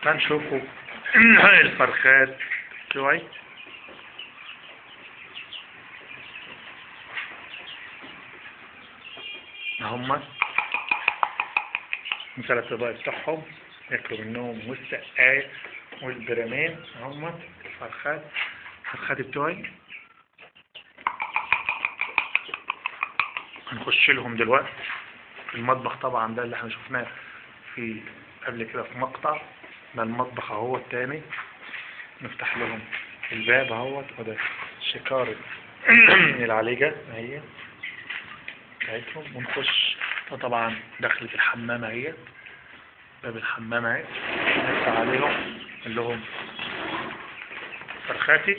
هنشوفوا الفرخات شوي هما مثل الطباق بتاعهم ياكلوا منهم والسقاية والبرامين هما الفرخات بتوعي. هنخش لهم دلوقتي في المطبخ. طبعا ده اللي احنا شفناه في قبل كده في مقطع. ده المطبخ اهو التاني. نفتح لهم الباب اهوت وده شكارة العالجة اهي بتاعتهم ونخش. طبعا دخلة الحمام اهي باب الحمام اهي نفتح عليهم نقول لهم فرخاتي.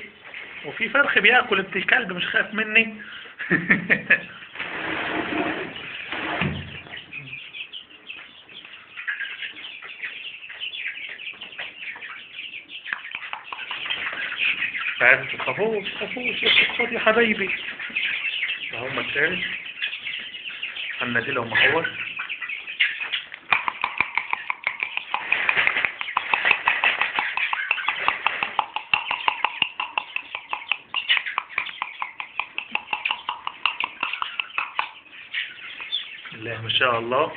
وفي فرخ بياكل انت الكلب مش خايف مني. بس تخافوش خد يا حبايبي. هم التاني هننادي لهم اهو. الله ما شاء الله.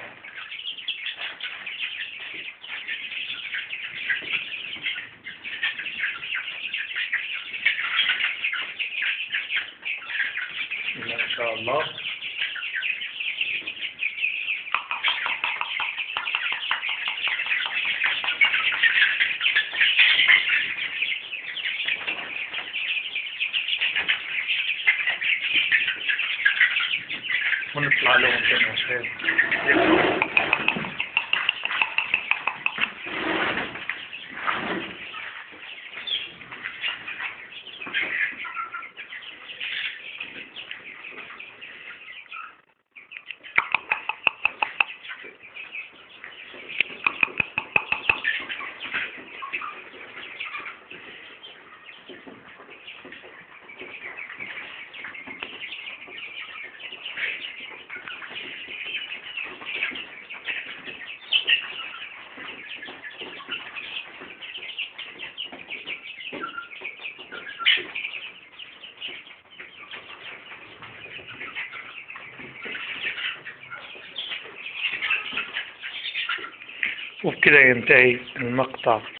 ما شاء الله. ونطلع لهم تاني عشان ياكلوا. وبكده ينتهي المقطع.